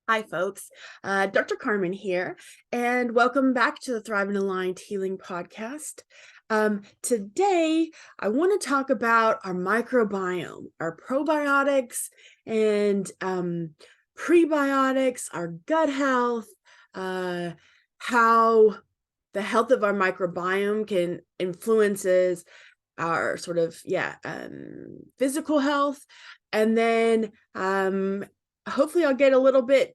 Hi, folks. Dr. Carmen here, and welcome back to the Thrive and Aligned Healing Podcast. Today, I want to talk about our microbiome, our probiotics and prebiotics, our gut health, how the health of our microbiome can influences our physical health, and then hopefully I'll get a little bit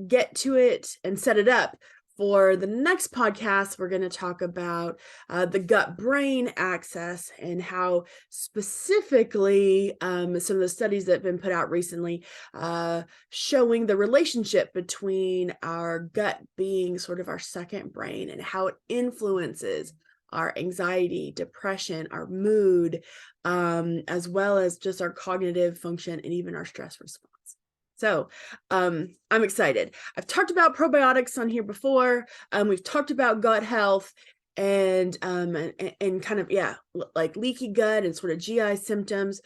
get to it and set it up for the next podcast. We're going to talk about the gut brain axis and how specifically some of the studies that have been put out recently showing the relationship between our gut being sort of our second brain and how it influences our anxiety, depression, our mood, as well as just our cognitive function and even our stress response. So I'm excited. I've talked about probiotics on here before. We've talked about gut health and kind of, like leaky gut and sort of GI symptoms.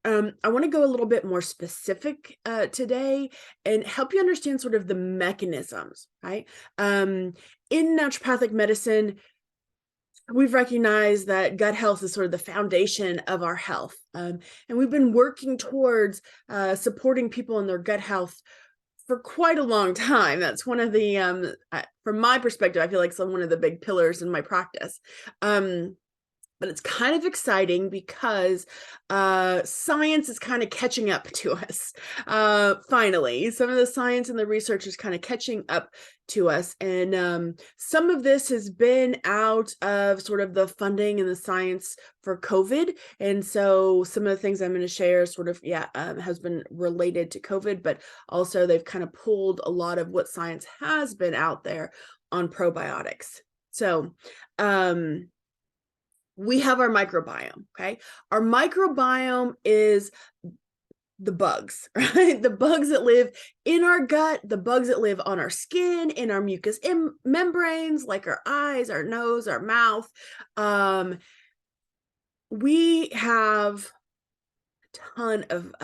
I want to go a little bit more specific today and help you understand sort of the mechanisms, right? In naturopathic medicine, we've recognized that gut health is sort of the foundation of our health. And we've been working towards supporting people in their gut health for quite a long time. That's one of the, from my perspective, I feel like it's one of the big pillars in my practice. But it's kind of exciting because science is kind of catching up to us. Finally, some of the science and the research is kind of catching up to us. And some of this has been out of sort of the funding and the science for COVID. And so some of the things I'm going to share sort of, has been related to COVID, but also they've kind of pulled a lot of what science has been out there on probiotics. So, we have our microbiome, okay? Our microbiome is the bugs, right? The bugs that live in our gut, the bugs that live on our skin, in our mucous membranes, like our eyes, our nose, our mouth. We have ton of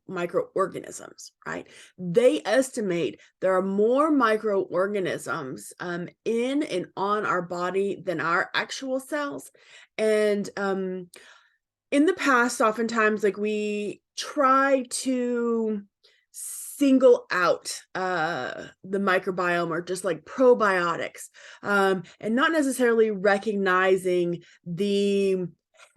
microorganisms, right? They estimate there are more microorganisms in and on our body than our actual cells. And in the past, oftentimes, like, we try to single out the microbiome or just like probiotics, and not necessarily recognizing the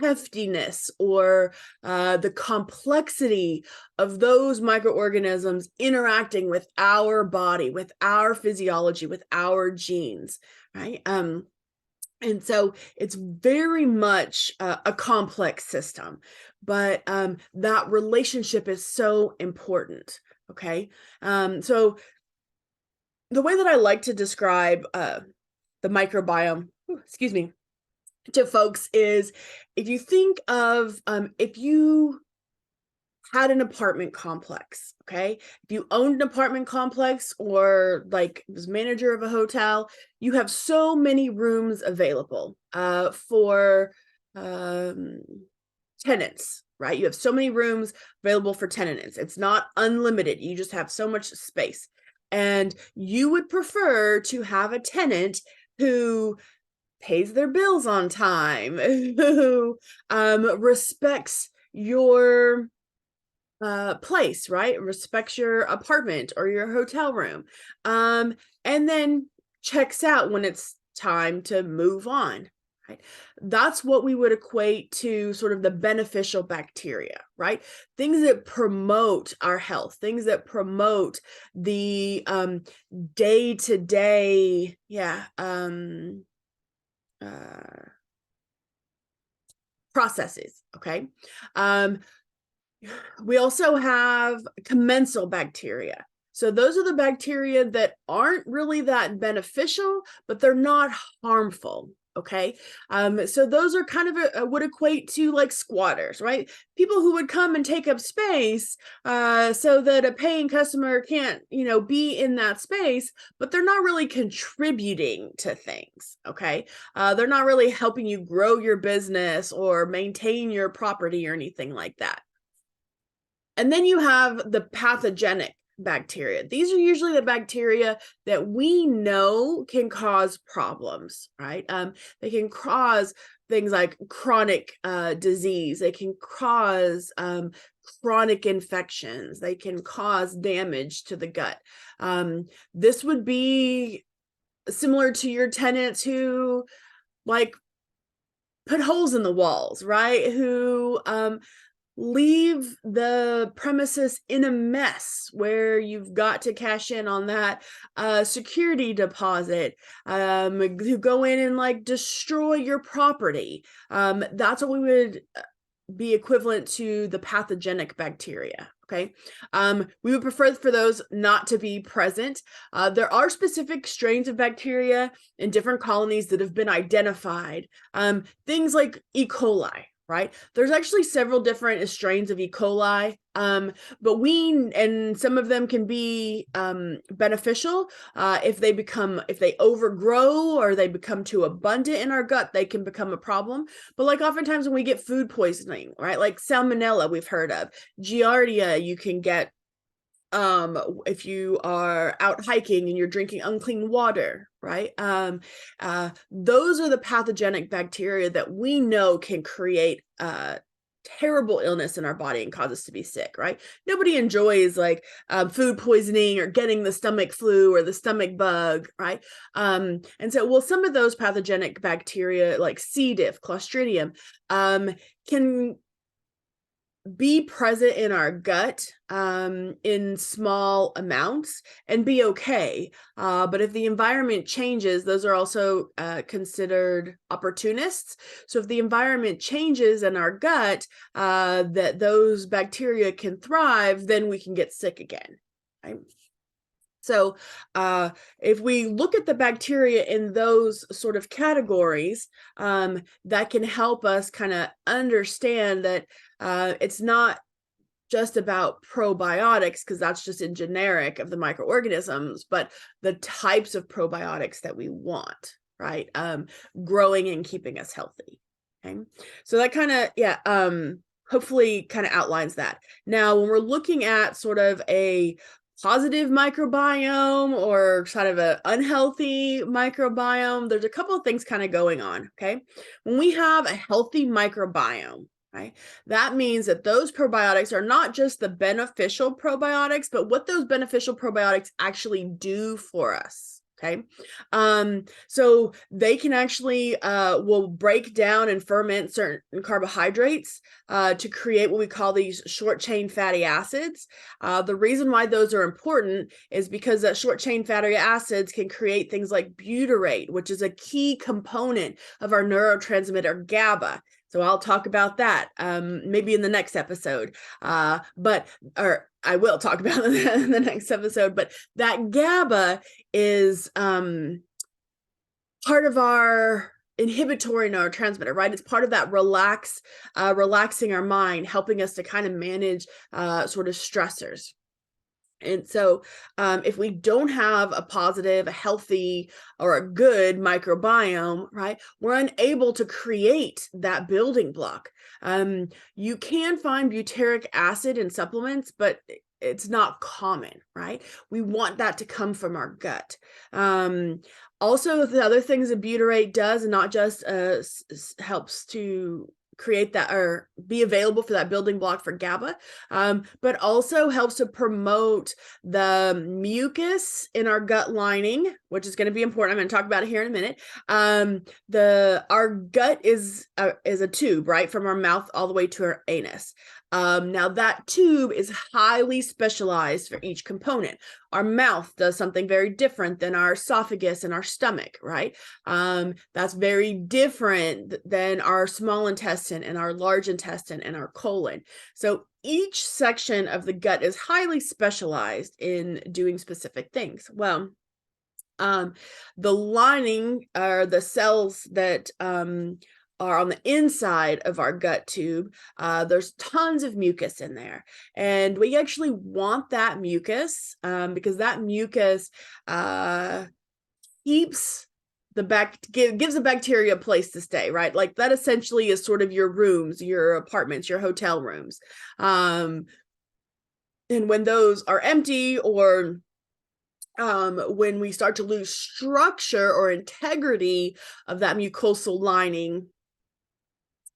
heftiness or the complexity of those microorganisms interacting with our body, with our physiology, with our genes, right? And so it's very much a complex system, but that relationship is so important, okay? So the way that I like to describe the microbiome, excuse me, to folks is, if you think of if you had an apartment complex, okay? If you owned an apartment complex or like was manager of a hotel, you have so many rooms available for tenants, right? You have so many rooms available for tenants. It's not unlimited. You just have so much space. And you would prefer to have a tenant who pays their bills on time, who respects your place, right? Respects your apartment or your hotel room, and then checks out when it's time to move on, right? That's what we would equate to sort of the beneficial bacteria, right? Things that promote our health, things that promote the day-to-day, processes, okay? We also have commensal bacteria. So those are the bacteria that aren't really that beneficial, but they're not harmful, okay? So those are kind of would equate to like squatters, right? People who would come and take up space so that a paying customer can't, be in that space, but they're not really contributing to things, okay? They're not really helping you grow your business or maintain your property or anything like that. And then you have the pathogenic bacteria. These are usually the bacteria that we know can cause problems, right? They can cause things like chronic disease. They can cause chronic infections. They can cause damage to the gut. This would be similar to your tenants who like put holes in the walls, right? Who leave the premises in a mess where you've got to cash in on that security deposit, who go in and like destroy your property. That's what we would be equivalent to the pathogenic bacteria. Okay. We would prefer for those not to be present. There are specific strains of bacteria in different colonies that have been identified. Things like E. coli, right? There's actually several different strains of E. coli, and some of them can be beneficial. If they overgrow or they become too abundant in our gut, they can become a problem. But like oftentimes when we get food poisoning, right? Like salmonella, we've heard of. Giardia, you can get if you are out hiking and you're drinking unclean water, right? Those are the pathogenic bacteria that we know can create terrible illness in our body and cause us to be sick, right? Nobody enjoys like food poisoning or getting the stomach flu or the stomach bug, right? And so, well, some of those pathogenic bacteria like C. diff, Clostridium, can be present in our gut in small amounts and be okay. But if the environment changes, those are also considered opportunists. So if the environment changes in our gut, that those bacteria can thrive, then we can get sick again, right? So if we look at the bacteria in those sort of categories, that can help us kind of understand that it's not just about probiotics, because that's just in generic of the microorganisms, but the types of probiotics that we want, right? Growing and keeping us healthy. Okay. So that kind of, hopefully kind of outlines that. Now, when we're looking at sort of a positive microbiome or kind of an unhealthy microbiome, there's a couple of things kind of going on, okay? When we have a healthy microbiome, right, that means that those probiotics are not just the beneficial probiotics, but what those beneficial probiotics actually do for us. Okay. So they can actually will break down and ferment certain carbohydrates to create what we call these short chain fatty acids. The reason why those are important is because that short chain fatty acids can create things like butyrate, which is a key component of our neurotransmitter GABA. So I'll talk about that maybe in the next episode, or I will talk about it in the next episode. But that GABA is part of our inhibitory neurotransmitter, right? It's part of that relaxing our mind, helping us to kind of manage sort of stressors. And so if we don't have a positive, a healthy, or a good microbiome, right, we're unable to create that building block. You can find butyric acid in supplements, but it's not common, right? We want that to come from our gut. Also, the other things that butyrate does, not just helps to create that or be available for that building block for GABA, but also helps to promote the mucus in our gut lining, which is going to be important. I'm going to talk about it here in a minute. Our gut is a tube, right, from our mouth all the way to our anus. Now that tube is highly specialized for each component. Our mouth does something very different than our esophagus and our stomach, right? That's very different than our small intestine and our large intestine and our colon. So each section of the gut is highly specialized in doing specific things. Well, the lining or the cells that are on the inside of our gut tube, there's tons of mucus in there. And we actually want that mucus because that mucus keeps gives the bacteria a place to stay, right? Like that essentially is sort of your rooms, your apartments, your hotel rooms. And when those are empty, or when we start to lose structure or integrity of that mucosal lining,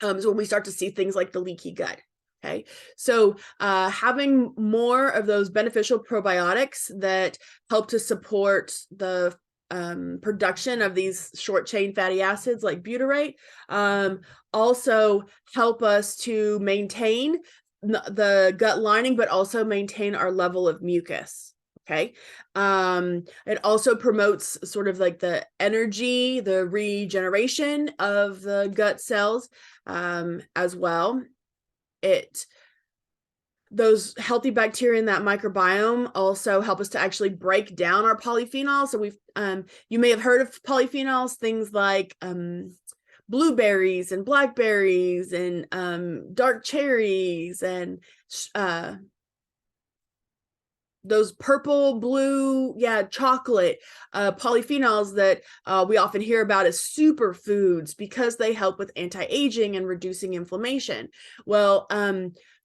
is when we start to see things like the leaky gut. Okay, so having more of those beneficial probiotics that help to support the production of these short chain fatty acids like butyrate also help us to maintain the gut lining, but also maintain our level of mucus. Okay. It also promotes sort of like the energy, the regeneration of the gut cells as well. Those healthy bacteria in that microbiome also help us to actually break down our polyphenols. So you may have heard of polyphenols, things like blueberries and blackberries and dark cherries and those purple, blue, chocolate polyphenols that we often hear about as superfoods because they help with anti-aging and reducing inflammation. Well,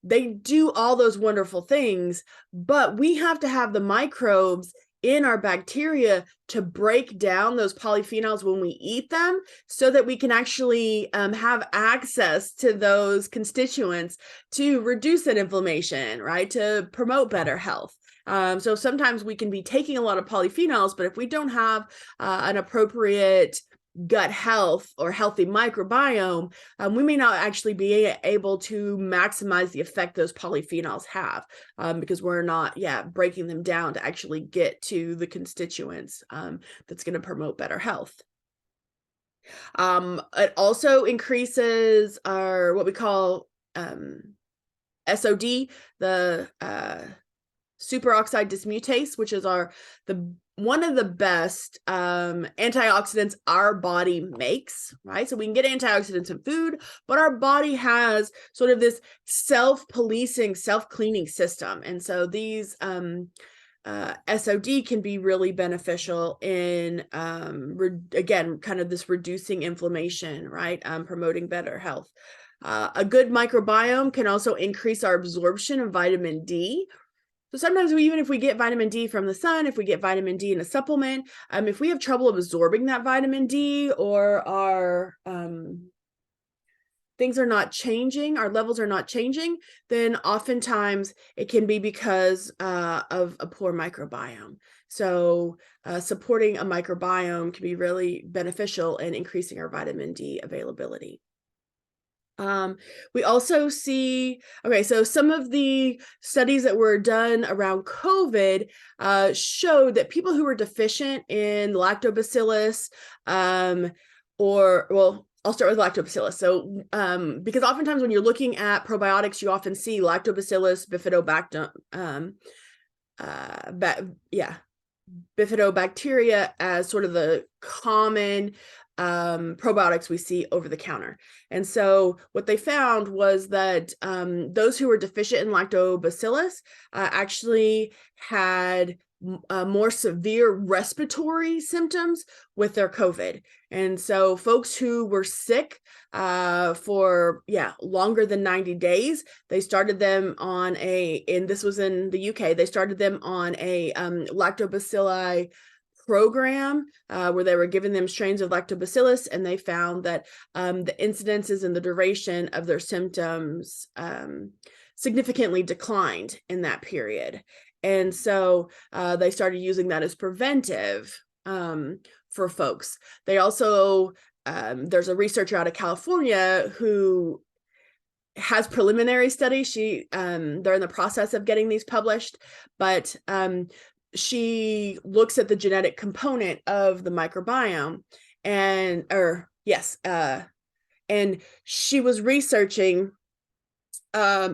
they do all those wonderful things, but we have to have the microbes in our bacteria to break down those polyphenols when we eat them so that we can actually have access to those constituents to reduce that inflammation, right? To promote better health. So sometimes we can be taking a lot of polyphenols, but if we don't have an appropriate gut health or healthy microbiome, we may not actually be able to maximize the effect those polyphenols have because we're not breaking them down to actually get to the constituents that's going to promote better health. It also increases our what we call SOD, the superoxide dismutase, which is one of the best antioxidants our body makes, right? So we can get antioxidants in food, but our body has sort of this self-policing, self-cleaning system. And so these SOD can be really beneficial in, again, kind of this reducing inflammation, right? Promoting better health. A good microbiome can also increase our absorption of vitamin D. So sometimes even if we get vitamin D from the sun, if we get vitamin D in a supplement, if we have trouble absorbing that vitamin D, or our things are not changing, our levels are not changing, then oftentimes it can be because of a poor microbiome. So supporting a microbiome can be really beneficial in increasing our vitamin D availability. We also see, so some of the studies that were done around COVID showed that people who were deficient in lactobacillus, I'll start with lactobacillus. So, because oftentimes when you're looking at probiotics, you often see lactobacillus, bifidobacteria as sort of the common probiotics we see over the counter. And so what they found was that those who were deficient in lactobacillus actually had more severe respiratory symptoms with their COVID. And so folks who were sick for longer than 90 days, they started them on and this was in the UK, they started them on a lactobacilli program where they were giving them strains of lactobacillus, and they found that the incidences and the duration of their symptoms significantly declined in that period. And so they started using that as preventive for folks. They also, there's a researcher out of California who has preliminary studies. They're in the process of getting these published, but she looks at the genetic component of the microbiome, and she was researching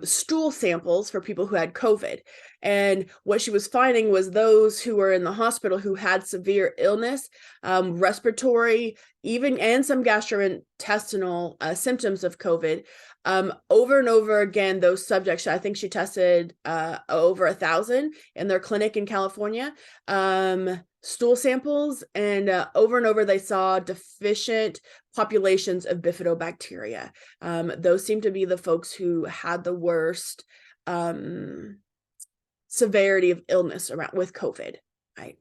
stool samples for people who had COVID. And what she was finding was those who were in the hospital who had severe illness, respiratory, and some gastrointestinal symptoms of COVID, over and over again, those subjects, I think she tested over 1,000 in their clinic in California, stool samples, and over they saw deficient populations of bifidobacteria. Those seem to be the folks who had the worst severity of illness around with COVID, right?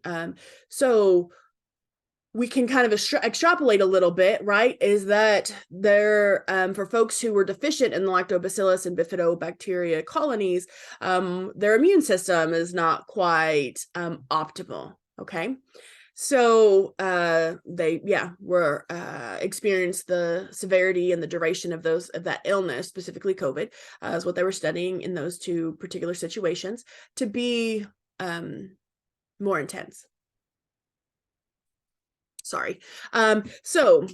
So we can kind of extrapolate a little bit, right? Is that there, for folks who were deficient in the lactobacillus and bifidobacteria colonies, their immune system is not quite optimal, okay? So they were experienced the severity and the duration of that illness, specifically COVID, is what they were studying in those two particular situations, to be more intense. Sorry. So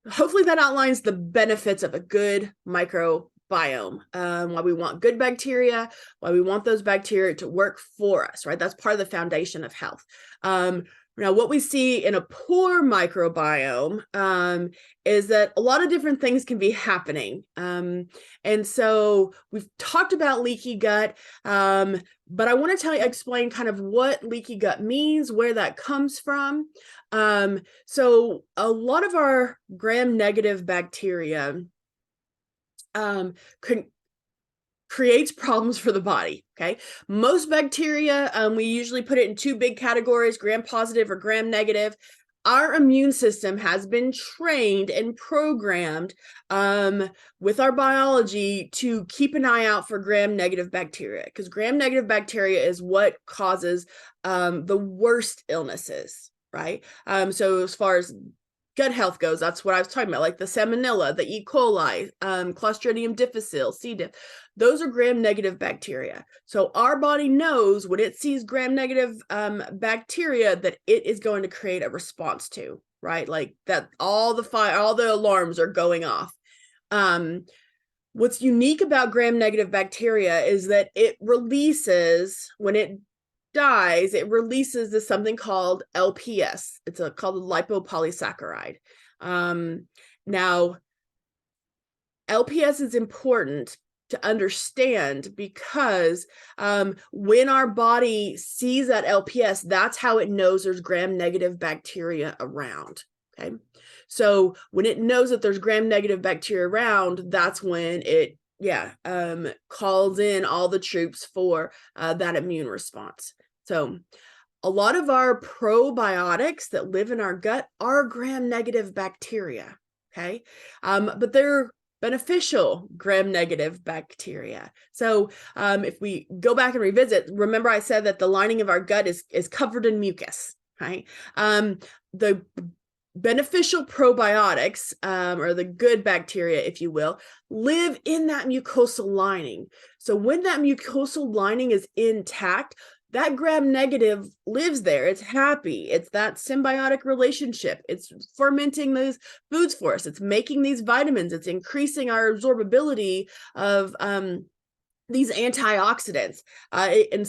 hopefully that outlines the benefits of a good microbiome, why we want good bacteria, why we want those bacteria to work for us, right? That's part of the foundation of health. Now, what we see in a poor microbiome is that a lot of different things can be happening. And so we've talked about leaky gut, but I want to explain kind of what leaky gut means, where that comes from. So a lot of our gram-negative bacteria creates problems for the body, okay? Most bacteria, we usually put it in two big categories, gram-positive or gram-negative. Our immune system has been trained and programmed with our biology to keep an eye out for gram-negative bacteria, because gram-negative bacteria is what causes the worst illnesses, right? So as far as gut health goes, that's what I was talking about, like the Salmonella, the E. coli, Clostridium difficile, C. diff. Those are gram-negative bacteria. So our body knows when it sees gram-negative bacteria that it is going to create a response to, right? Like that, all the alarms are going off. What's unique about gram-negative bacteria is that it releases, when it dies, it releases this something called LPS. It's called a lipopolysaccharide. Now, LPS is important to understand because when our body sees that LPS, that's how it knows there's gram-negative bacteria around. Okay, so when it knows that there's gram-negative bacteria around, that's when it calls in all the troops for that immune response. So a lot of our probiotics that live in our gut are gram-negative bacteria, okay? But they're beneficial gram-negative bacteria. So if we go back and revisit, remember I said that the lining of our gut is covered in mucus, right? The beneficial probiotics, or the good bacteria, if you will, live in that mucosal lining. So when that mucosal lining is intact, that gram-negative lives there. It's happy. It's that symbiotic relationship. It's fermenting those foods for us. It's making these vitamins. It's increasing our absorbability of these antioxidants. In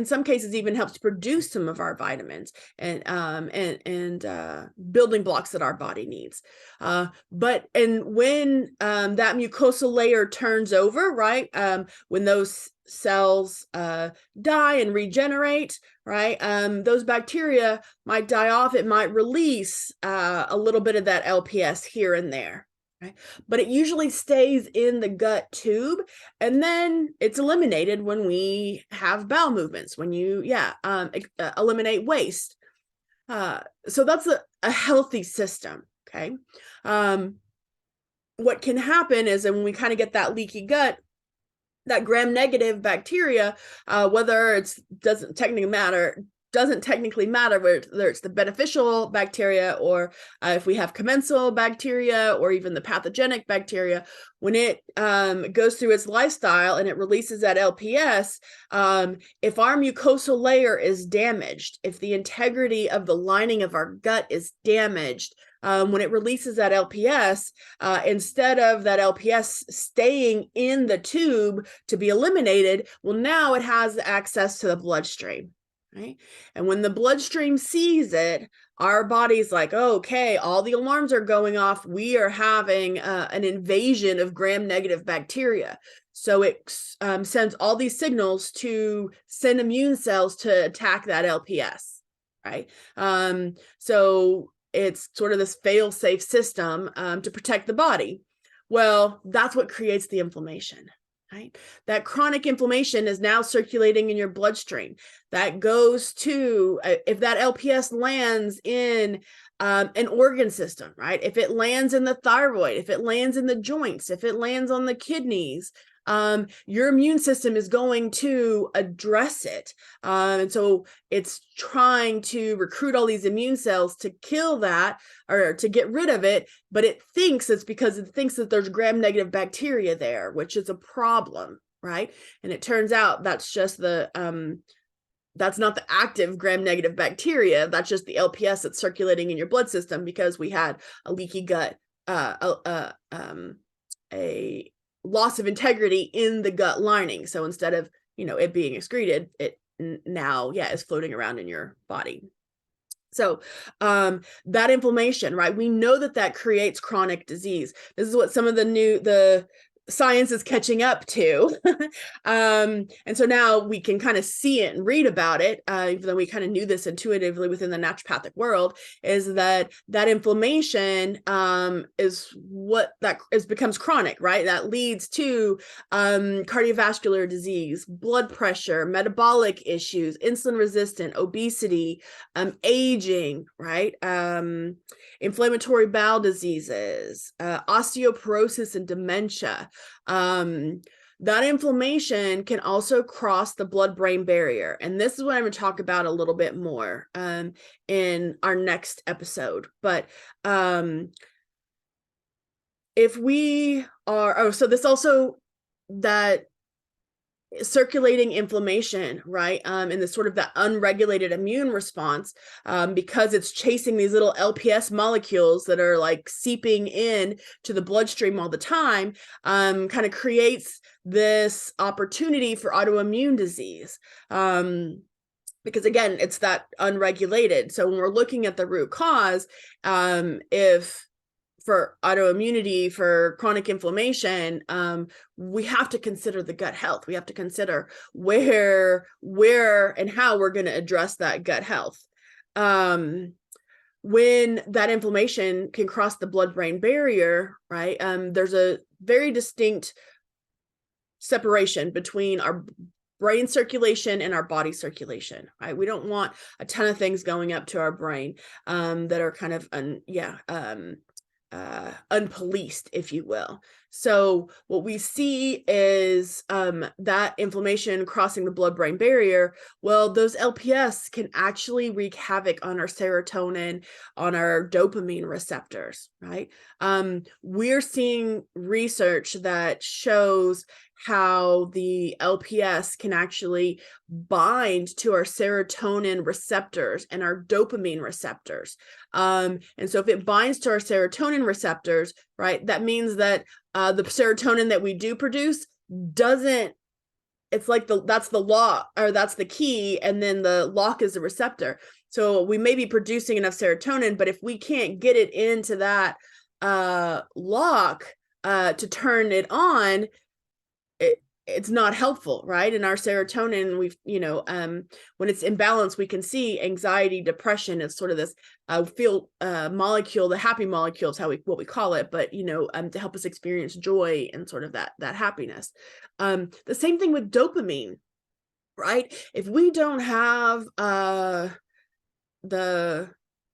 some cases, even helps produce some of our vitamins and building blocks that our body needs. But when that mucosal layer turns over, right? When those cells die and regenerate, right? Those bacteria might die off. It might release a little bit of that LPS here and there. Right? But it usually stays in the gut tube, and then it's eliminated when we have bowel movements, when you eliminate waste. So that's a healthy system, okay? What can happen is when we kind of get that leaky gut, that gram-negative bacteria, whether doesn't technically matter whether it's the beneficial bacteria or if we have commensal bacteria or even the pathogenic bacteria, when it goes through its lifestyle and it releases that LPS, if our mucosal layer is damaged, if the integrity of the lining of our gut is damaged, when it releases that LPS, instead of that LPS staying in the tube to be eliminated, well, now it has access to the bloodstream. Right? And when the bloodstream sees it, our body's like, oh, okay, all the alarms are going off. We are having an invasion of gram-negative bacteria. So it sends all these signals to send immune cells to attack that LPS, right? So it's sort of this fail-safe system to protect the body. Well, that's what creates the inflammation. right? That chronic inflammation is now circulating in your bloodstream. That goes to, if that LPS lands in an organ system, right? If it lands in the thyroid, if it lands in the joints, if it lands on the kidneys, your immune system is going to address it. And so it's trying to recruit all these immune cells to kill that or to get rid of it, but it thinks it's because it thinks that there's gram-negative bacteria there, which is a problem, right? And it turns out that's just that's not the active gram-negative bacteria. That's just the LPS that's circulating in your blood system because we had a leaky gut, a loss of integrity in the gut lining. So instead of, it being excreted, it now, is floating around in your body. So that inflammation, right? We know that creates chronic disease. This is what some of the science is catching up to. And so now we can kind of see it and read about it, even though we kind of knew this intuitively within the naturopathic world, is that inflammation is what becomes chronic, right? That leads to cardiovascular disease, blood pressure, metabolic issues, insulin resistant, obesity, aging, right? Inflammatory bowel diseases, osteoporosis and dementia. That inflammation can also cross the blood-brain barrier. And this is what I'm going to talk about a little bit more in our next episode. But if we are, so this also, that circulating inflammation, right? And the sort of that unregulated immune response, because it's chasing these little LPS molecules that are like seeping in to the bloodstream all the time, kind of creates this opportunity for autoimmune disease. Because again, it's that unregulated. So when we're looking at the root cause, if for autoimmunity, for chronic inflammation, we have to consider the gut health. We have to consider where and how we're going to address that gut health. When that inflammation can cross the blood-brain barrier, right, there's a very distinct separation between our brain circulation and our body circulation, right? We don't want a ton of things going up to our brain that are kind of unpoliced, if you will. So what we see is that inflammation crossing the blood-brain barrier. Well, those LPS can actually wreak havoc on our serotonin, on our dopamine receptors, right? We're seeing research that shows how the LPS can actually bind to our serotonin receptors and our dopamine receptors. And so if it binds to our serotonin receptors, right, that means that the serotonin that we do produce doesn't, it's like that's the lock, or that's the key, and then the lock is the receptor. So we may be producing enough serotonin, but if we can't get it into that lock to turn it on, it's not helpful, right? And our serotonin, when it's imbalanced, we can see anxiety, depression. It's sort of this molecule, the happy molecule is what we call it, but to help us experience joy and sort of that happiness. The same thing with dopamine, right? If we don't have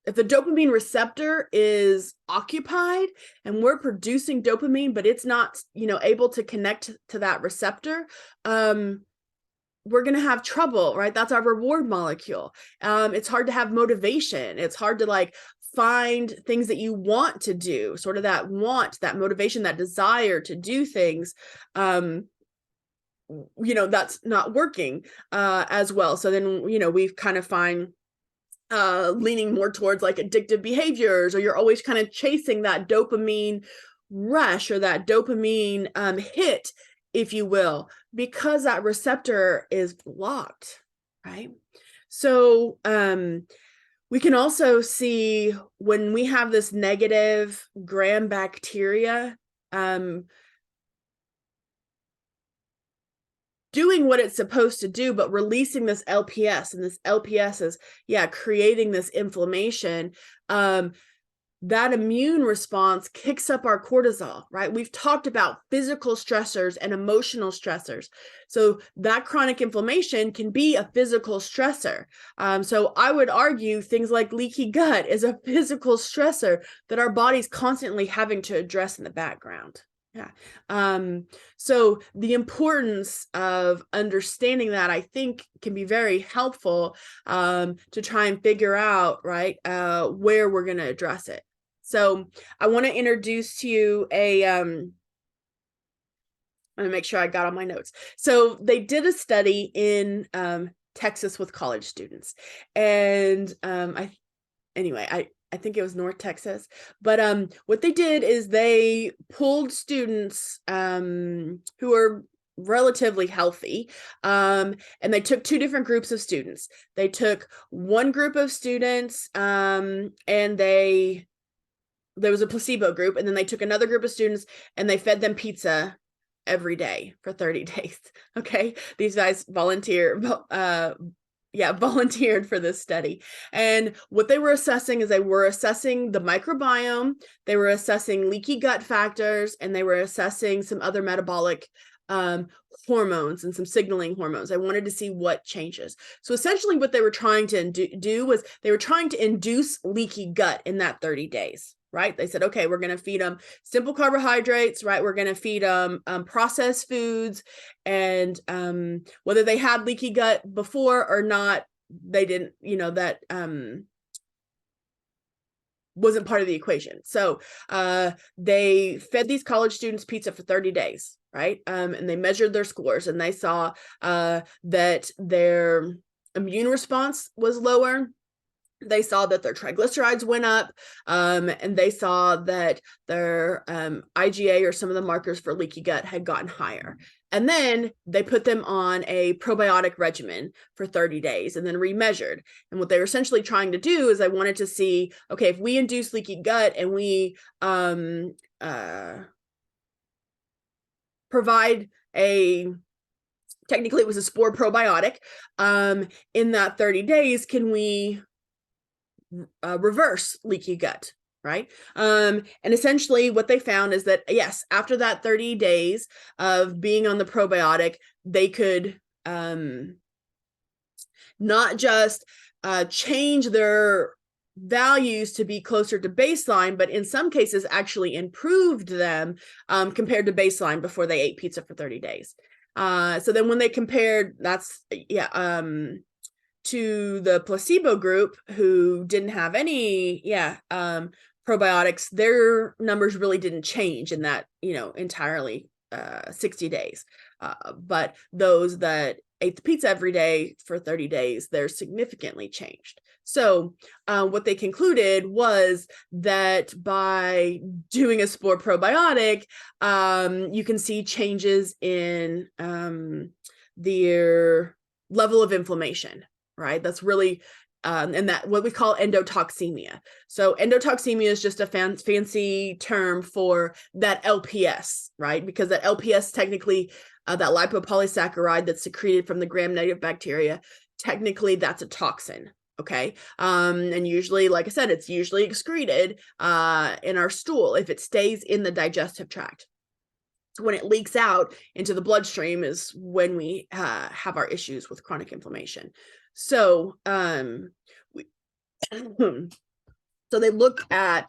if the dopamine receptor is occupied and we're producing dopamine, but it's not, able to connect to that receptor, we're going to have trouble, right? That's our reward molecule. It's hard to have motivation. It's hard to find things that you want to do, sort of that want, that motivation, that desire to do things. That's not working as well. So then, we kind of find leaning more towards addictive behaviors, or you're always kind of chasing that dopamine rush or that dopamine hit, if you will, because that receptor is blocked, right? So we can also see when we have this negative gram bacteria doing what it's supposed to do, but releasing this LPS, and this LPS is, creating this inflammation. that immune response kicks up our cortisol, right? We've talked about physical stressors and emotional stressors. So that chronic inflammation can be a physical stressor. So I would argue things like leaky gut is a physical stressor that our body's constantly having to address in the background. Yeah. So the importance of understanding that, I think, can be very helpful to try and figure out, right, where we're going to address it. So I want to introduce to you I'm going to make sure I got all my notes. So they did a study in Texas with college students. And I think it was North Texas. But what they did is they pulled students who are relatively healthy, and they took two different groups of students. They took one group of students, and there was a placebo group, and then they took another group of students and they fed them pizza every day for 30 days. Okay. These guys volunteered for this study. And what they were assessing is they were assessing the microbiome, they were assessing leaky gut factors, and they were assessing some other metabolic hormones and some signaling hormones. I wanted to see what changes. So essentially what they were trying to do was they were trying to induce leaky gut in that 30 days. Right? They said, okay, we're going to feed them simple carbohydrates, right? We're going to feed them processed foods, and whether they had leaky gut before or not, they didn't, that wasn't part of the equation. So they fed these college students pizza for 30 days, right? And they measured their scores, and they saw that their immune response was lower. They saw that their triglycerides went up, and they saw that their IgA, or some of the markers for leaky gut, had gotten higher. And then they put them on a probiotic regimen for 30 days and then remeasured. And what they were essentially trying to do is they wanted to see, okay, if we induce leaky gut and we provide technically it was a spore probiotic, in that 30 days, can we reverse leaky gut, right? And essentially what they found is that, yes, after that 30 days of being on the probiotic, they could not just change their values to be closer to baseline, but in some cases actually improved them compared to baseline before they ate pizza for 30 days. So then when they compared, to the placebo group who didn't have any probiotics, their numbers really didn't change in that entirely 60 days, but those that ate the pizza every day for 30 days, they're significantly changed. So what they concluded was that by doing a spore probiotic, you can see changes in their level of inflammation. Right. That's really, and that what we call endotoxemia. So endotoxemia is just a fancy term for that LPS, right? Because that LPS technically, that lipopolysaccharide that's secreted from the gram-negative bacteria, technically that's a toxin. Okay. And usually, like I said, it's usually excreted in our stool if it stays in the digestive tract. When it leaks out into the bloodstream is when we have our issues with chronic inflammation. So so they look at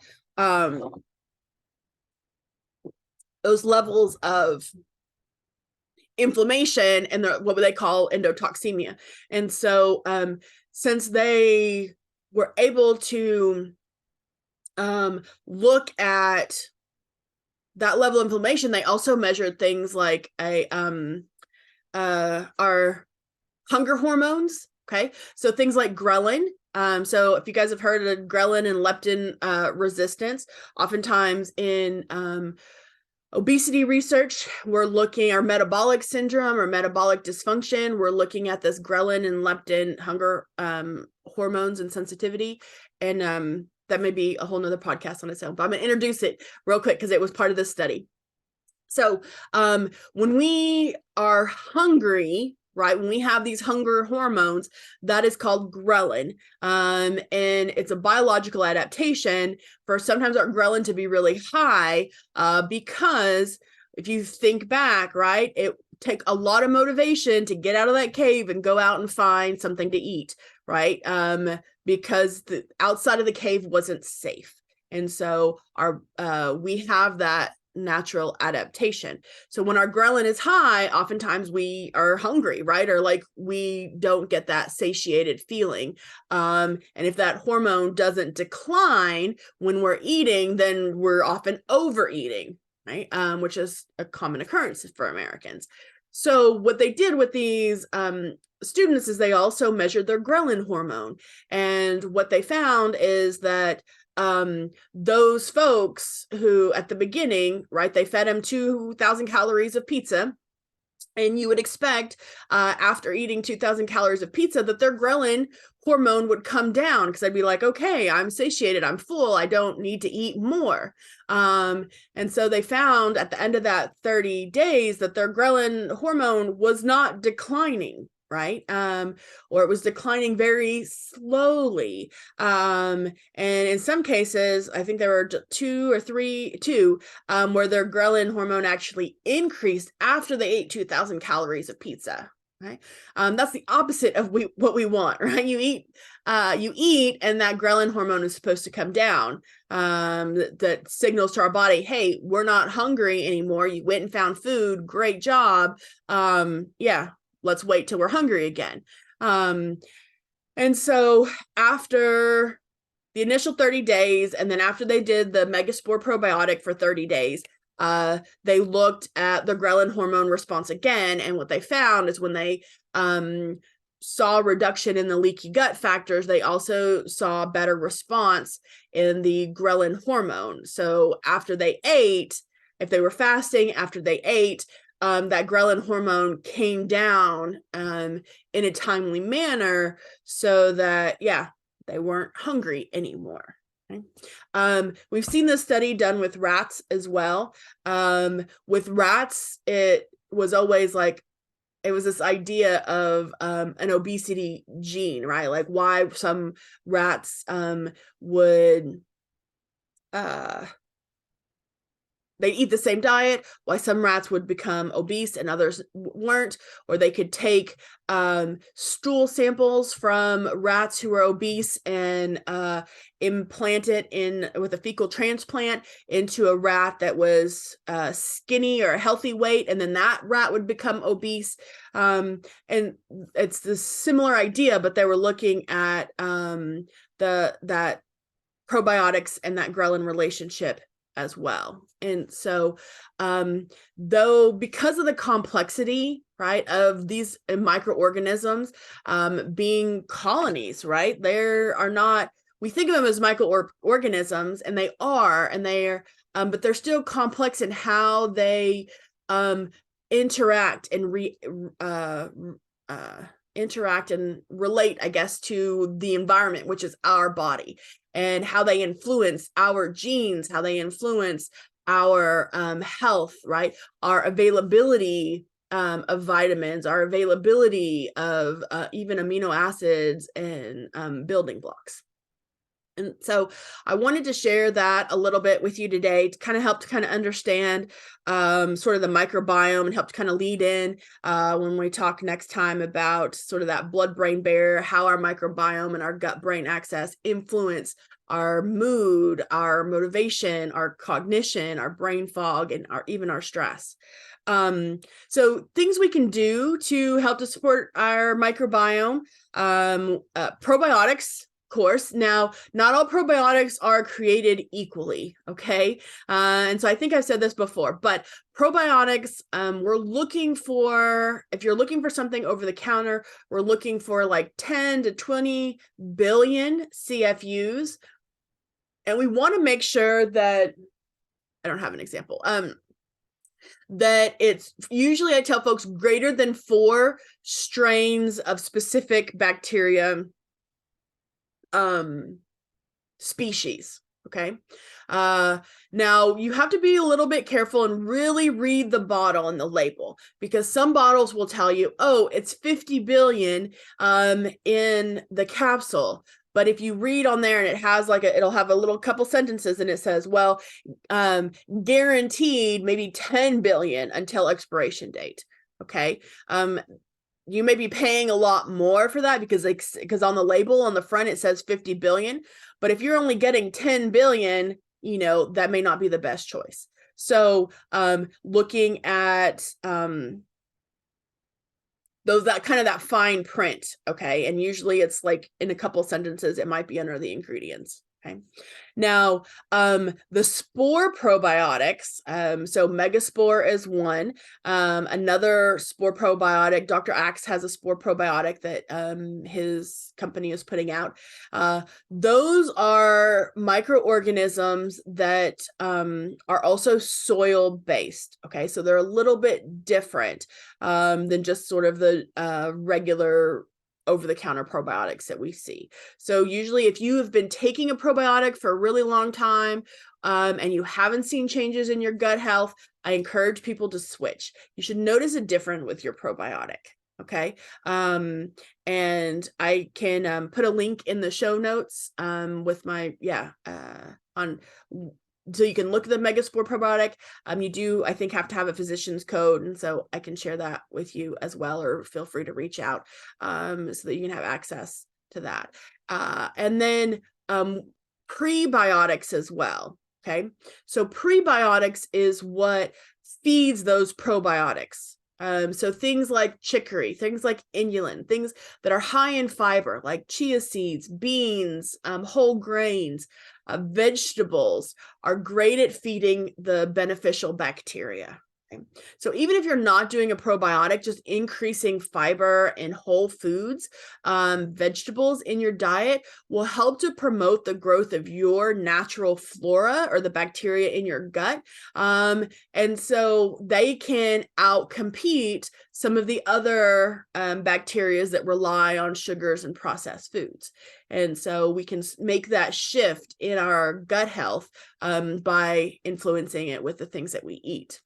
those levels of inflammation and what they call endotoxemia. And so since they were able to look at that level of inflammation, they also measured things like our hunger hormones. Okay, so things like ghrelin. So if you guys have heard of ghrelin and leptin resistance, oftentimes in obesity research, we're looking our metabolic syndrome or metabolic dysfunction. We're looking at this ghrelin and leptin hunger hormones and sensitivity. And that may be a whole nother podcast on its own, but I'm going to introduce it real quick because it was part of this study. So when we are hungry, right? When we have these hunger hormones, that is called ghrelin. And it's a biological adaptation for sometimes our ghrelin to be really high, because if you think back, right, it take a lot of motivation to get out of that cave and go out and find something to eat, right? Because the outside of the cave wasn't safe. And so we have that natural adaptation. So when our ghrelin is high, oftentimes we are hungry, right? Or like we don't get that satiated feeling. And if that hormone doesn't decline when we're eating, then we're often overeating, right? Which is a common occurrence for Americans. So what they did with these students is they also measured their ghrelin hormone. And what they found is that those folks who at the beginning, right, they fed them 2,000 calories of pizza, and you would expect after eating 2,000 calories of pizza that their ghrelin hormone would come down, because I'd be like, okay, I'm satiated, I'm full, I don't need to eat more. And so they found at the end of that 30 days that their ghrelin hormone was not declining, right? Or it was declining very slowly. And in some cases, I think there were two, where their ghrelin hormone actually increased after they ate 2,000 calories of pizza. Right. That's the opposite of what we want, right? You eat, and that ghrelin hormone is supposed to come down. That signals to our body, hey, we're not hungry anymore. You went and found food. Great job. Yeah, let's wait till we're hungry again. And so after the initial 30 days, and then after they did the Megaspore probiotic for 30 days, they looked at the ghrelin hormone response again. And what they found is when they saw a reduction in the leaky gut factors, they also saw a better response in the ghrelin hormone. So after they ate, if they were fasting, after they ate, that ghrelin hormone came down in a timely manner, so that, yeah, they weren't hungry anymore. Okay. We've seen this study done with rats as well. With rats, it was always like, it was this idea of an obesity gene, right? Like why some rats would they'd eat the same diet, why some rats would become obese and others weren't, or they could take stool samples from rats who were obese and implant it in with a fecal transplant into a rat that was skinny or a healthy weight, and then that rat would become obese. And it's this similar idea, but they were looking at that probiotics and that ghrelin relationship as well. And so though, because of the complexity, right, of these microorganisms being colonies, right, there are not, we think of them as microorganisms, and they are, and they're but they're still complex in how they interact and interact and relate, I guess, to the environment, which is our body, and how they influence our genes, how they influence our health, right? Our availability of vitamins, our availability of even amino acids and building blocks. And so I wanted to share that a little bit with you today to kind of help to kind of understand sort of the microbiome, and help to kind of lead in when we talk next time about sort of that blood-brain barrier, how our microbiome and our gut-brain axis influence our mood, our motivation, our cognition, our brain fog, and even our stress. So things we can do to help to support our microbiome, probiotics. Course. Now, not all probiotics are created equally, okay? And so I think I've said this before, but probiotics, we're looking for, if you're looking for something over the counter, we're looking for like 10 to 20 billion CFUs. And we want to make sure that, I don't have an example, that it's usually, I tell folks, greater than 4 strains of specific bacteria species. Okay. Now you have to be a little bit careful and really read the bottle and the label, because some bottles will tell you, oh, it's 50 billion in the capsule. But if you read on there and it has like it'll have a little couple sentences and it says, well, guaranteed maybe 10 billion until expiration date. Okay. You may be paying a lot more for that because on the label on the front it says 50 billion, but if you're only getting 10 billion, that may not be the best choice. So looking at that fine print, okay, and usually it's like in a couple sentences it might be under the ingredients. Okay. Now, the spore probiotics, so Megaspore is one. Another spore probiotic, Dr. Axe has a spore probiotic that his company is putting out. Those are microorganisms that are also soil-based, okay? So they're a little bit different than just sort of the regular over-the-counter probiotics that we see. So usually if you have been taking a probiotic for a really long time and you haven't seen changes in your gut health, I encourage people to switch. You should notice a difference with your probiotic. Okay. And I can put a link in the show notes with my, so you can look at the Megaspore probiotic. You do, I think, have to have a physician's code. And so I can share that with you as well, or feel free to reach out so that you can have access to that. And then prebiotics as well. Okay. So prebiotics is what feeds those probiotics. So things like chicory, things like inulin, things that are high in fiber, like chia seeds, beans, whole grains, vegetables are great at feeding the beneficial bacteria. Okay? So even if you're not doing a probiotic, just increasing fiber and whole foods, vegetables in your diet will help to promote the growth of your natural flora or the bacteria in your gut. And so they can outcompete some of the other bacteria that rely on sugars and processed foods. And so we can make that shift in our gut health by influencing it with the things that we eat.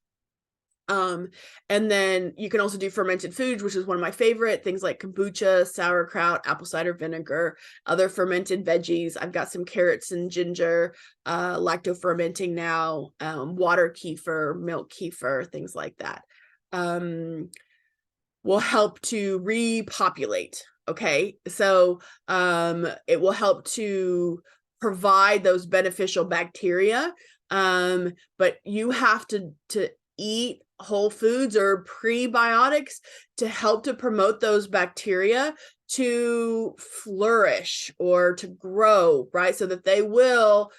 And then you can also do fermented foods, which is one of my favorite things, like kombucha, sauerkraut, apple cider vinegar, other fermented veggies. I've got some carrots and ginger, lacto fermenting now, water kefir, milk kefir, things like that. Will help to repopulate. Okay. So, it will help to provide those beneficial bacteria. But you have to eat whole foods or prebiotics to help to promote those bacteria to flourish or to grow, right? So that they will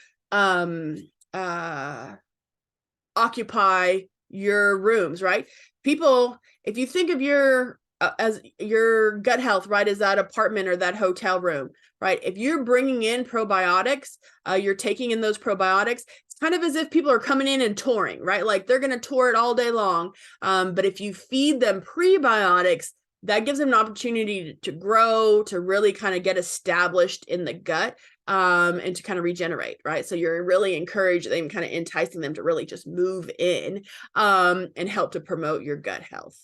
occupy your rooms, right? People, if you think of your as your gut health, right, as that apartment or that hotel room, right? If you're bringing in probiotics, you're taking in those probiotics, it's kind of as if people are coming in and touring, right? Like they're going to tour it all day long. But if you feed them prebiotics, that gives them an opportunity to grow, to really kind of get established in the gut, and to kind of regenerate, right? So you're really encouraging them, kind of enticing them to really just move in and help to promote your gut health.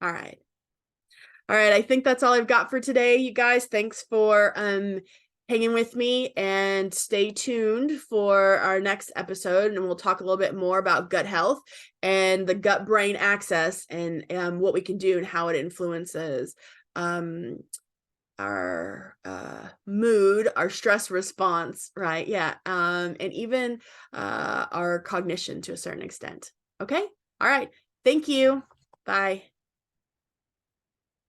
All right. All right. I think that's all I've got for today, you guys. Thanks for hanging with me, and stay tuned for our next episode. And we'll talk a little bit more about gut health and the gut brain axis and what we can do and how it influences our mood, our stress response, right? Yeah. And even our cognition to a certain extent. Okay. All right. Thank you. Bye.